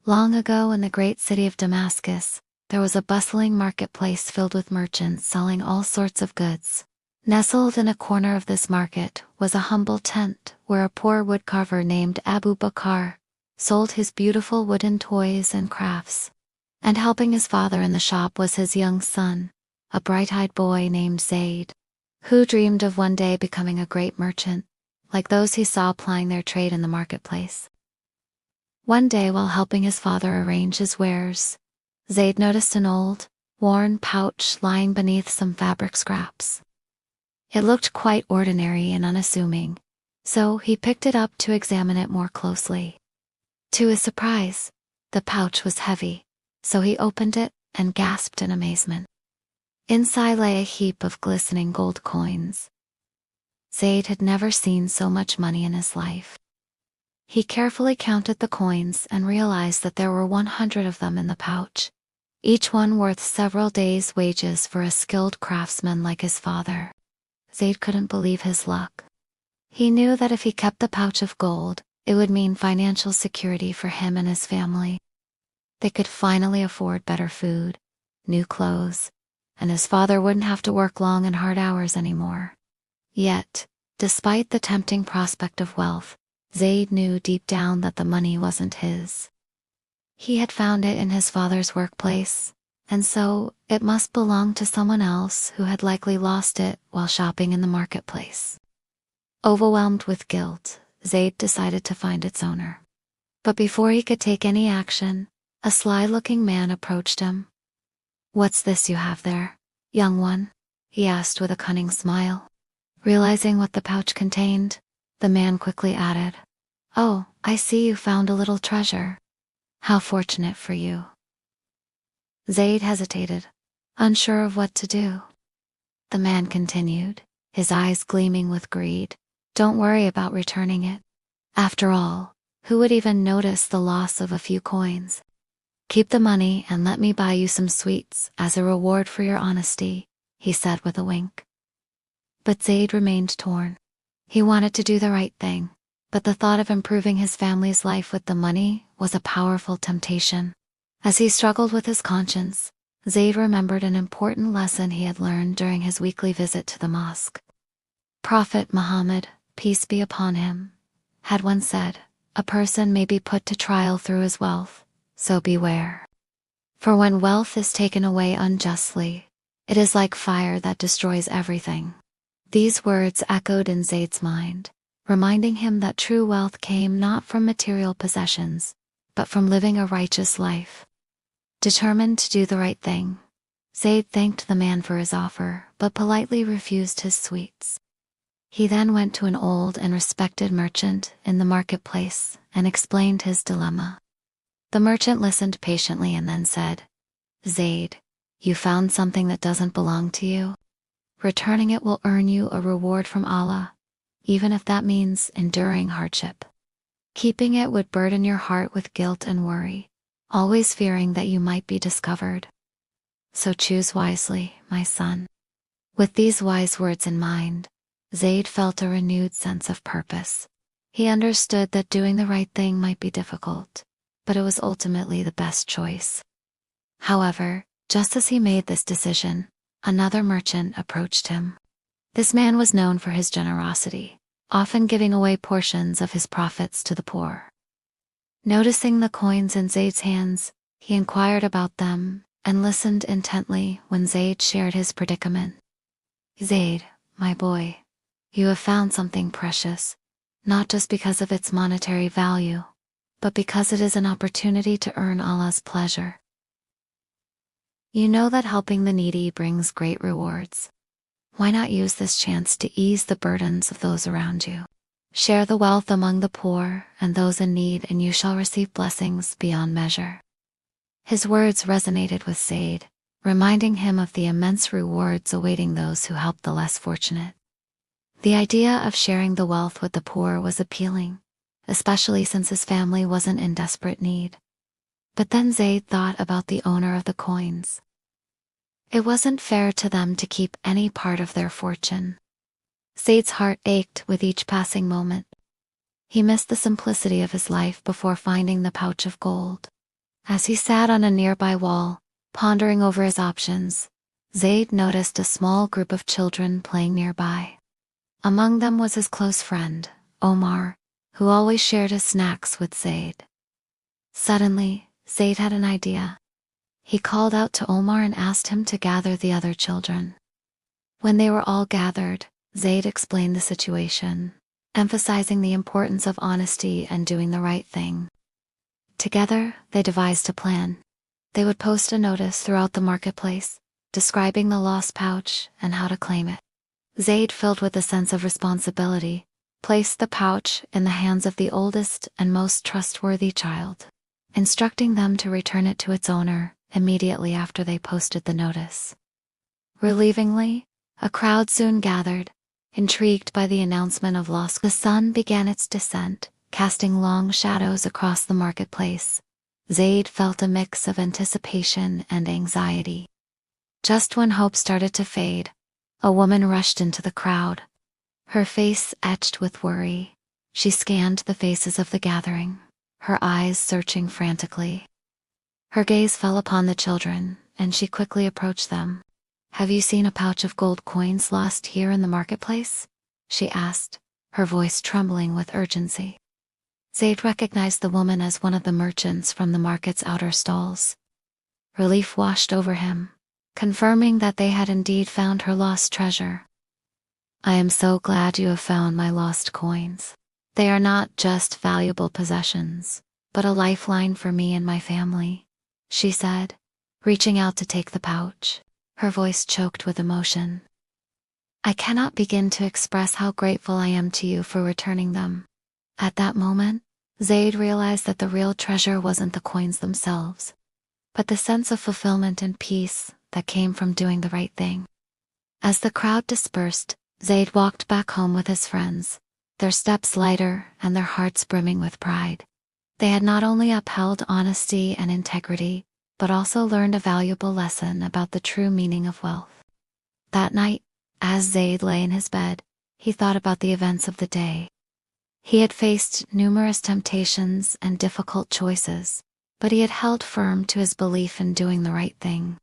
Long ago in the great city of Damascus, there was a bustling marketplace filled with merchants selling all sorts of goods. Nestled in a corner of this market was a humble tent where a poor woodcarver named Abu Bakr sold his beautiful wooden toys and crafts. And helping his father in the shop was his young son, a bright-eyed boy named Zaid, who dreamed of one day becoming a great merchant, like those he saw plying their trade in the marketplace. One day while helping his father arrange his wares, Zaid noticed an old, worn pouch lying beneath some fabric scraps. It looked quite ordinary and unassuming, so he picked it up to examine it more closely. To his surprise, the pouch was heavy, so he opened it and gasped in amazement. Inside lay a heap of glistening gold coins. Zaid had never seen so much money in his life. He carefully counted the coins and realized that there were 100 of them in the pouch, each one worth several days' wages for a skilled craftsman like his father. Zaid couldn't believe his luck. He knew that if he kept the pouch of gold, it would mean financial security for him and his family. They could finally afford better food, new clothes, and his father wouldn't have to work long and hard hours anymore. Yet, despite the tempting prospect of wealth, Zaid knew deep down that the money wasn't his. He had found it in his father's workplace, and so it must belong to someone else who had likely lost it while shopping in the marketplace. Overwhelmed with guilt, Zaid decided to find its owner. But before he could take any action, a sly-looking man approached him. "What's this you have there, young one?" he asked with a cunning smile. Realizing what the pouch contained, the man quickly added, "Oh, I see you found a little treasure. How fortunate for you." Zaid hesitated, unsure of what to do. The man continued, his eyes gleaming with greed. "Don't worry about returning it. After all, who would even notice the loss of a few coins? Keep the money and let me buy you some sweets as a reward for your honesty," he said with a wink. But Zaid remained torn. He wanted to do the right thing, but the thought of improving his family's life with the money was a powerful temptation. As he struggled with his conscience, Zaid remembered an important lesson he had learned during his weekly visit to the mosque. Prophet Muhammad, peace be upon him, had once said, "A person may be put to trial through his wealth, so beware. For when wealth is taken away unjustly, it is like fire that destroys everything." These words echoed in Zaid's mind, reminding him that true wealth came not from material possessions, but from living a righteous life. Determined to do the right thing, Zaid thanked the man for his offer, but politely refused his sweets. He then went to an old and respected merchant in the marketplace and explained his dilemma. The merchant listened patiently and then said, "Zaid, you found something that doesn't belong to you. Returning it will earn you a reward from Allah, even if that means enduring hardship. Keeping it would burden your heart with guilt and worry, always fearing that you might be discovered. So choose wisely, my son." With these wise words in mind, Zaid felt a renewed sense of purpose. He understood that doing the right thing might be difficult, but it was ultimately the best choice. However, just as he made this decision, another merchant approached him. This man was known for his generosity, often giving away portions of his profits to the poor. Noticing the coins in Zaid's hands, he inquired about them and listened intently when Zaid shared his predicament. "Zaid, my boy, you have found something precious, not just because of its monetary value, but because it is an opportunity to earn Allah's pleasure. You know that helping the needy brings great rewards. Why not use this chance to ease the burdens of those around you? Share the wealth among the poor and those in need, and you shall receive blessings beyond measure." His words resonated with Zaid, reminding him of the immense rewards awaiting those who help the less fortunate. The idea of sharing the wealth with the poor was appealing, especially since his family wasn't in desperate need. But then Zaid thought about the owner of the coins. It wasn't fair to them to keep any part of their fortune. Zaid's heart ached with each passing moment. He missed the simplicity of his life before finding the pouch of gold. As he sat on a nearby wall, pondering over his options, Zaid noticed a small group of children playing nearby. Among them was his close friend, Omar, who always shared his snacks with Zaid. Suddenly, Zaid had an idea. He called out to Omar and asked him to gather the other children. When they were all gathered, Zaid explained the situation, emphasizing the importance of honesty and doing the right thing. Together, they devised a plan. They would post a notice throughout the marketplace, describing the lost pouch and how to claim it. Zaid, filled with a sense of responsibility, placed the pouch in the hands of the oldest and most trustworthy child, instructing them to return it to its owner immediately after they posted the notice. Relievingly, a crowd soon gathered, intrigued by the announcement of lost. The sun began its descent, casting long shadows across the marketplace. Zaid felt a mix of anticipation and anxiety. Just when hope started to fade, a woman rushed into the crowd. Her face etched with worry, she scanned the faces of the gathering, her eyes searching frantically. Her gaze fell upon the children, and she quickly approached them. "Have you seen a pouch of gold coins lost here in the marketplace?" she asked, her voice trembling with urgency. Zaid recognized the woman as one of the merchants from the market's outer stalls. Relief washed over him, confirming that they had indeed found her lost treasure. "I am so glad you have found my lost coins. They are not just valuable possessions, but a lifeline for me and my family," she said, reaching out to take the pouch, her voice choked with emotion. "I cannot begin to express how grateful I am to you for returning them." At that moment, Zaid realized that the real treasure wasn't the coins themselves, but the sense of fulfillment and peace that came from doing the right thing. As the crowd dispersed, Zaid walked back home with his friends, their steps lighter and their hearts brimming with pride. They had not only upheld honesty and integrity, but also learned a valuable lesson about the true meaning of wealth. That night, as Zaid lay in his bed, he thought about the events of the day. He had faced numerous temptations and difficult choices, but he had held firm to his belief in doing the right thing.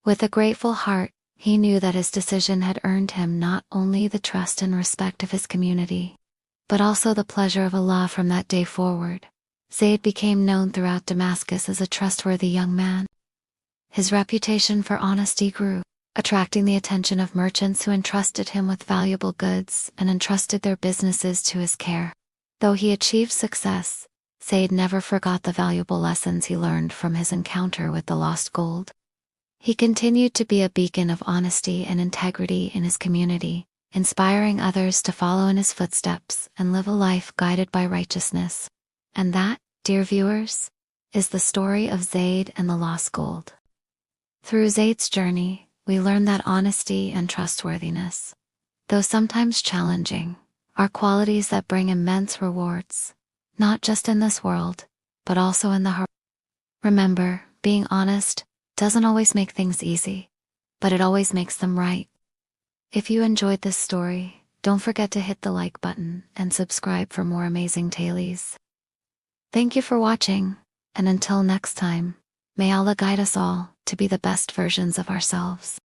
With a grateful heart, he knew that his decision had earned him not only the trust and respect of his community, but also the pleasure of Allah. From that day forward, Zaid became known throughout Damascus as a trustworthy young man. His reputation for honesty grew, attracting the attention of merchants who entrusted him with valuable goods and entrusted their businesses to his care. Though he achieved success, Zaid never forgot the valuable lessons he learned from his encounter with the lost gold. He continued to be a beacon of honesty and integrity in his community, inspiring others to follow in his footsteps and live a life guided by righteousness. And that, dear viewers, is the story of Zaid and the lost gold. Through Zaid's journey, we learn that honesty and trustworthiness, though sometimes challenging, are qualities that bring immense rewards, not just in this world, but also in the heart. Remember, being honest doesn't always make things easy, but it always makes them right. If you enjoyed this story, don't forget to hit the like button and subscribe for more amazing tales. Thank you for watching, and until next time, may Allah guide us all to be the best versions of ourselves.